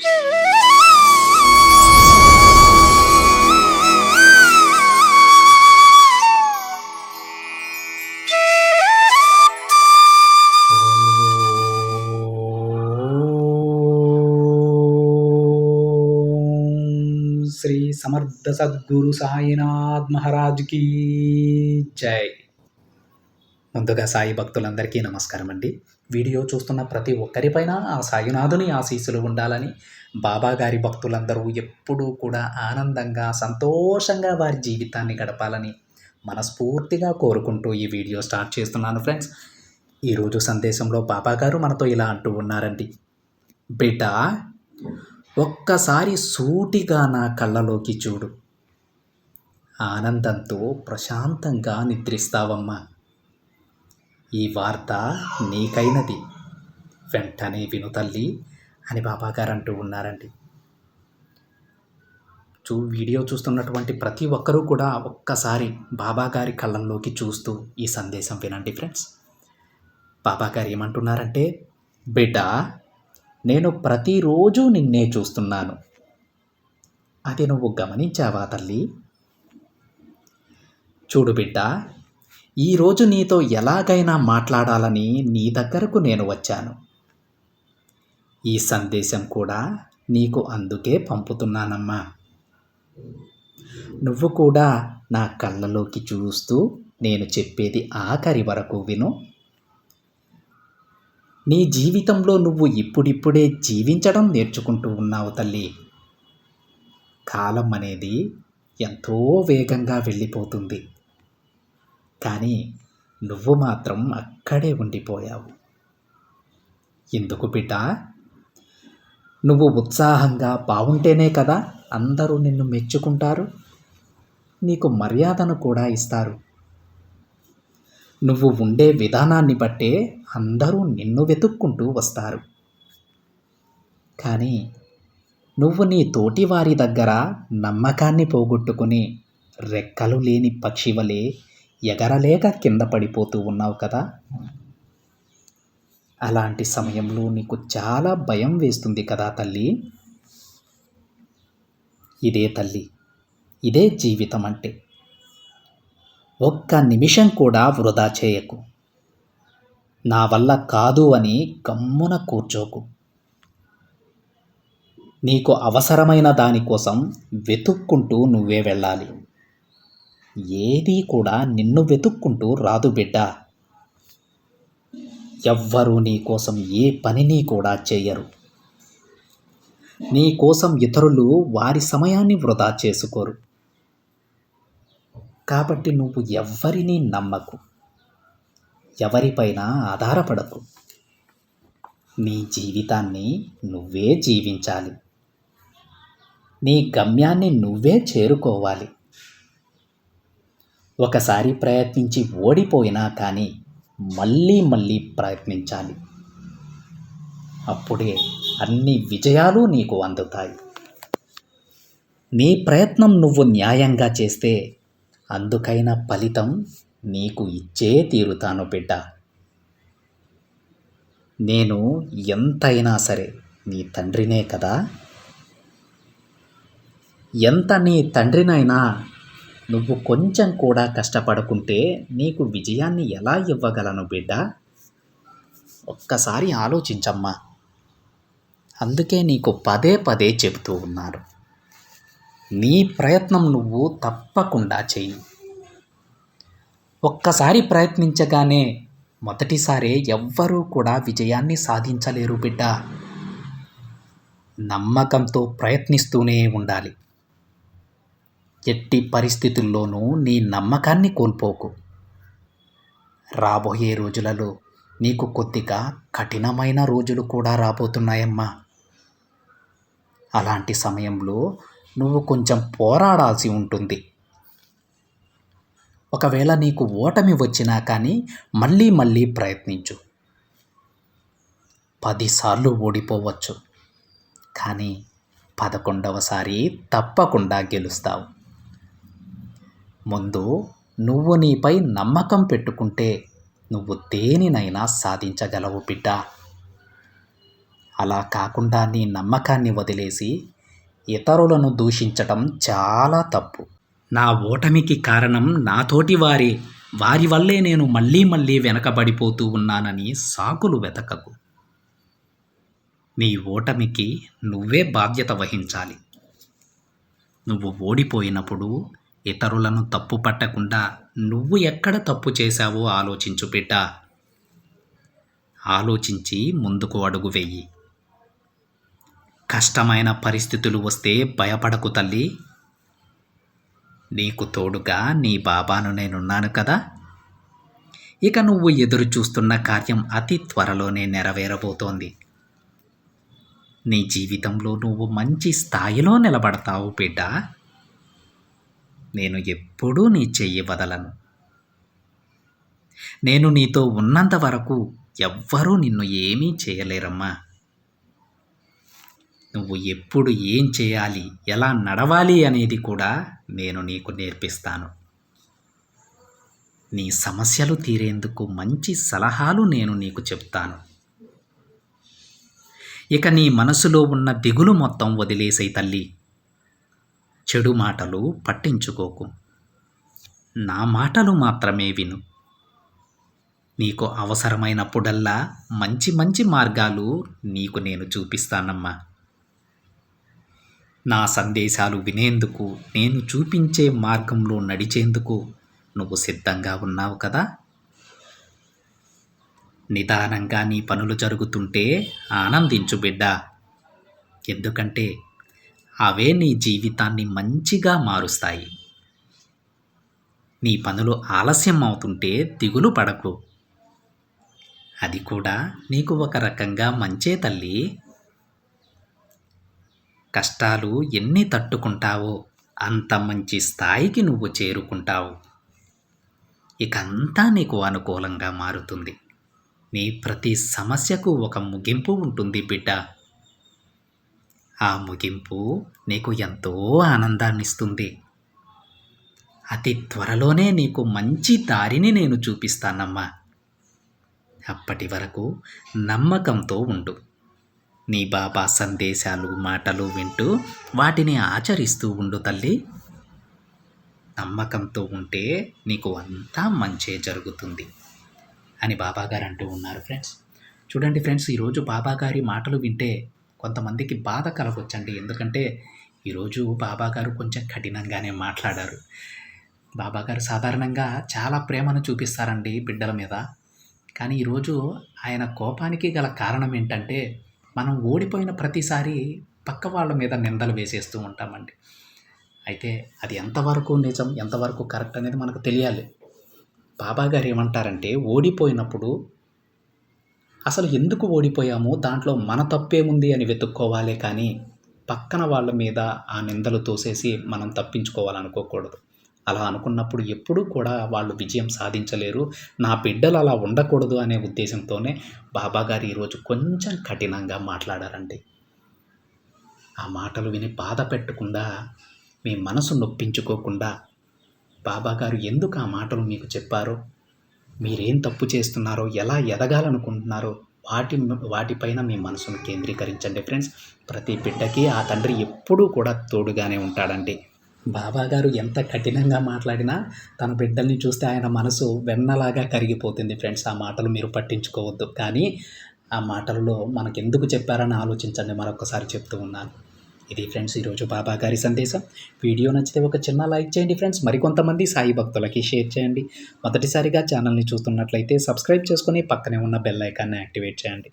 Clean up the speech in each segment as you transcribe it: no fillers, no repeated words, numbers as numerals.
శ్రీ సమర్థ సద్గురు సాయినాథ్ మహారాజ్ కీ జై. ముందుగా సాయి భక్తులందరికీ నమస్కారం అండి. వీడియో చూస్తున్న ప్రతి ఒక్కరిపైన ఆ సాయినాథుని ఆశీస్సులు ఉండాలని, బాబా గారి భక్తులందరూ ఎప్పుడూ కూడా ఆనందంగా సంతోషంగా వారి జీవితాన్ని గడపాలని మనస్ఫూర్తిగా కోరుకుంటూ ఈ వీడియో స్టార్ట్ చేస్తున్నాను ఫ్రెండ్స్. ఈరోజు సందేశంలో బాబా గారు మనతో ఇలా అంటూ ఉన్నారండి. బిడ్డ, ఒక్కసారి సూటిగా నా కళ్ళలోకి చూడు. ఆనందంతో ప్రశాంతంగా నిద్రిస్తావమ్మా. ఈ వార్త నీకైనది, వెంటనే విను తల్లి అని బాబాగారు అంటూ ఉన్నారండి. వీడియో చూస్తున్నటువంటి ప్రతి ఒక్కరూ కూడా ఒక్కసారి బాబాగారి కళ్ళల్లోకి చూస్తూ ఈ సందేశం వినండి ఫ్రెండ్స్. బాబాగారు ఏమంటున్నారంటే, బిడ్డ, నేను ప్రతిరోజు నిన్నే చూస్తున్నాను. అది నువ్వు గమనించావా తల్లి? చూడు బిడ్డ, ఈరోజు నీతో ఎలాగైనా మాట్లాడాలని నీ దగ్గరకు నేను వచ్చాను. ఈ సందేశం కూడా నీకు అందుకే పంపుతున్నానమ్మా. నువ్వు కూడా నా కళ్ళలోకి చూస్తూ నేను చెప్పేది ఆఖరి వరకు విను. నీ జీవితంలో నువ్వు ఇప్పుడిప్పుడే జీవించడం నేర్చుకుంటూ ఉన్నావు తల్లి. కాలం అనేది ఎంతో వేగంగా వెళ్ళిపోతుంది, కానీ నువ్వు మాత్రం అక్కడే ఉండిపోయావు. ఎందుకు బిడ్డ? నువ్వు ఉత్సాహంగా బాగుంటేనే కదా అందరూ నిన్ను మెచ్చుకుంటారు, నీకు మర్యాదను కూడా ఇస్తారు. నువ్వు ఉండే విధానాన్ని బట్టే అందరూ నిన్ను వెతుక్కుంటూ వస్తారు. కానీ నువ్వు నీ తోటి వారి దగ్గర నమ్మకాన్ని పోగొట్టుకుని రెక్కలు లేని పక్షివలే ఎగరలేక కింద పడిపోతూ ఉన్నావు కదా. అలాంటి సమయంలో నీకు చాలా భయం వేస్తుంది కదా తల్లి. ఇదే తల్లి, ఇదే జీవితం అంటే. ఒక్క నిమిషం కూడా వృధా చేయకు. నా వల్ల కాదు అని గమ్మున కూర్చోకు. నీకు అవసరమైన దానికోసం వెతుక్కుంటూ నువ్వే వెళ్ళాలి. ఏదీ కూడా నిన్ను వెతుక్కుంటూ రాదు బిడ్డ. ఎవ్వరూ నీ కోసం ఏ పనిని కూడా చేయరు. నీ కోసం ఇతరులు వారి సమయాన్ని వృధా చేసుకోరు. కాబట్టి నువ్వు ఎవ్వరినీ నమ్మకు, ఎవరిపైన ఆధారపడకు. నీ జీవితాన్ని నువ్వే జీవించాలి. నీ గమ్యాన్ని నువ్వే చేరుకోవాలి. ఒకసారి ప్రయత్నించి ఓడిపోయినా కానీ మళ్ళీ మళ్ళీ ప్రయత్నించాలి. అప్పుడే అన్ని విజయాలు నీకు అందుతాయి. నీ ప్రయత్నం నువ్వు న్యాయంగా చేస్తే అందుకైన ఫలితం నీకు ఇచ్చే తీరుతాను బిడ్డ. నేను ఎంతైనా సరే నీ తండ్రినే కదా. ఎంత నీ తండ్రినైనా నువ్వు కొంచెం కూడా కష్టపడకుంటే నీకు విజయాన్ని ఎలా ఇవ్వగలను బిడ్డ? ఒక్కసారి ఆలోచించమ్మా. అందుకే నీకు పదే పదే చెబుతూ ఉన్నాను, నీ ప్రయత్నం నువ్వు తప్పకుండా చెయ్యి. ఒక్కసారి ప్రయత్నించగానే మొదటిసారే ఎవ్వరూ కూడా విజయాన్ని సాధించలేరు బిడ్డ. నమ్మకంతో ప్రయత్నిస్తూనే ఉండాలి. ఎట్టి పరిస్థితుల్లోనూ నీ నమ్మకాన్ని కోల్పోకు. రాబోయే రోజులలో నీకు కొద్దిగా కఠినమైన రోజులు కూడా రాబోతున్నాయమ్మా. అలాంటి సమయంలో నువ్వు కొంచెం పోరాడాల్సి ఉంటుంది. ఒకవేళ నీకు ఓటమి వచ్చినా కానీ మళ్ళీ మళ్ళీ ప్రయత్నించు. 10 సార్లు ఓడిపోవచ్చు, కానీ 11వసారి తప్పకుండా గెలుస్తావు. ముందు నువ్వు నీపై నమ్మకం పెట్టుకుంటే నువ్వు దేనినైనా సాధించగలవు బిడ్డ. అలా కాకుండా నీ నమ్మకాన్ని వదిలేసి ఇతరులను దూషించటం చాలా తప్పు. నా ఓటమికి కారణం నాతోటి వారే, వారి వల్లే నేను మళ్ళీ మళ్ళీ వెనకబడిపోతూ ఉన్నానని సాకులు వెతకకు. నీ ఓటమికి నువ్వే బాధ్యత వహించాలి. నువ్వు ఓడిపోయినప్పుడు ఇతరులను తప్పు పట్టకుండా నువ్వు ఎక్కడ తప్పు చేశావో ఆలోచించు బిడ్డ. ఆలోచించి ముందుకు అడుగు వెయ్యి. కష్టమైన పరిస్థితులు వస్తే భయపడకు తల్లి. నీకు తోడుగా నీ బాబాను నేనున్నాను కదా. ఇక నువ్వు ఎదురు చూస్తున్న కార్యం అతి త్వరలోనే నెరవేరబోతోంది. నీ జీవితంలో నువ్వు మంచి స్థాయిలో నిలబడతావు బిడ్డ. నేను ఎప్పుడూ నీ చెయ్యి వదలను. నేను నీతో ఉన్నంత వరకు ఎవ్వరూ నిన్ను ఏమీ చేయలేరమ్మా. నువ్వు ఎప్పుడు ఏం చేయాలి, ఎలా నడవాలి అనేది కూడా నేను నీకు నేర్పిస్తాను. నీ సమస్యలు తీరేందుకు మంచి సలహాలు నేను నీకు చెప్తాను. ఇక నీ మనసులో ఉన్న దిగులు మొత్తం వదిలేసేయ్ తల్లి. చెడు మాటలు పట్టించుకోకు. నా మాటలు మాత్రమే విను. నీకు అవసరమైనప్పుడల్లా మంచి మంచి మార్గాలు నీకు నేను చూపిస్తానమ్మా. నా సందేశాలు వినేందుకు, నేను చూపించే మార్గంలో నడిచేందుకు నువ్వు సిద్ధంగా ఉన్నావు కదా. నిదానంగా నీ పనులు జరుగుతుంటే ఆనందించు బిడ్డ. ఎందుకంటే అవే నీ జీవితాన్ని మంచిగా మారుస్తాయి. నీ పనులు ఆలస్యం అవుతుంటే దిగులు పడకు. అది కూడా నీకు ఒక రకంగా మంచే తల్లి. కష్టాలు ఎన్ని తట్టుకుంటావో అంత మంచి స్థాయికి నువ్వు చేరుకుంటావు. ఇక అంతా నీకు అనుకూలంగా మారుతుంది. నీ ప్రతి సమస్యకు ఒక ముగింపు ఉంటుంది బిడ్డ. ఆ ముగింపు నీకు ఎంతో ఆనందాన్నిస్తుంది. అతి త్వరలోనే నీకు మంచి దారిని నేను చూపిస్తానమ్మా. అప్పటి వరకు నమ్మకంతో ఉండు. నీ బాబా సందేశాలు, మాటలు వింటూ వాటిని ఆచరిస్తూ ఉండు తల్లి. నమ్మకంతో ఉంటే నీకు అంతా మంచే జరుగుతుంది అని బాబాగారు అంటూ ఉన్నారు ఫ్రెండ్స్. చూడండి ఫ్రెండ్స్, ఈరోజు బాబాగారి మాటలు వింటే కొంతమందికి బాధ కలగొచ్చండి. ఎందుకంటే ఈరోజు బాబాగారు కొంచెం కఠినంగానే మాట్లాడారు. బాబాగారు సాధారణంగా చాలా ప్రేమను చూపిస్తారండి బిడ్డల మీద. కానీ ఈరోజు ఆయన కోపానికి గల కారణం ఏంటంటే, మనం ఓడిపోయిన ప్రతిసారి పక్క వాళ్ళ మీద నిందలు వేసేస్తూ ఉంటామండి. అయితే అది ఎంతవరకు నిజం, ఎంతవరకు కరెక్ట్ అనేది మనకు తెలియాలి. బాబాగారు ఏమంటారంటే, ఓడిపోయినప్పుడు అసలు ఎందుకు ఓడిపోయామో దాంట్లో మన తప్పేముంది అని వెతుక్కోవాలి. కానీ పక్కన వాళ్ళ మీద ఆ నిందలు తోసేసి మనం తప్పించుకోవాలనుకోకూడదు. అలా అనుకున్నప్పుడు ఎప్పుడూ కూడా వాళ్ళు విజయం సాధించలేరు. నా బిడ్డలు అలా ఉండకూడదు అనే ఉద్దేశంతోనే బాబాగారు ఈరోజు కొంచెం కఠినంగా మాట్లాడారండి. ఆ మాటలు విని బాధ పెట్టకుండా, మీ మనసు నొప్పించుకోకుండా బాబాగారు ఎందుకు ఆ మాటలు మీకు చెప్పారో, మీరేం తప్పు చేస్తున్నారో, ఎలా ఎదగాలనుకుంటున్నారో వాటిపైన మీ మనసును కేంద్రీకరించండి ఫ్రెండ్స్. ప్రతి బిడ్డకి ఆ తండ్రి ఎప్పుడూ కూడా తోడుగానే ఉంటాడండి. బాబాగారు ఎంత కఠినంగా మాట్లాడినా తన బిడ్డల్ని చూస్తే ఆయన మనసు వెన్నలాగా కరిగిపోతుంది ఫ్రెండ్స్. ఆ మాటలు మీరు పట్టించుకోవద్దు. కానీ ఆ మాటలలో మనకెందుకు చెప్పారని ఆలోచించండి. మరొకసారి చెప్తూ ఉన్నాను. ఇది ఫ్రెండ్స్ ఈరోజు బాబాగారి సందేశం. వీడియో నచ్చితే ఒక చిన్న లైక్ చేయండి ఫ్రెండ్స్. మరికొంతమంది సాయి భక్తులకి షేర్ చేయండి. మొదటిసారిగా ఛానల్ని చూస్తున్నట్లయితే సబ్స్క్రైబ్ చేసుకొని పక్కనే ఉన్న బెల్ ఐకాన్ని యాక్టివేట్ చేయండి.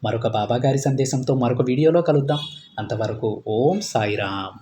మరొక బాబాగారి సందేశంతో మరొక వీడియోలో కలుద్దాం. అంతవరకు ఓం సాయిరామ్.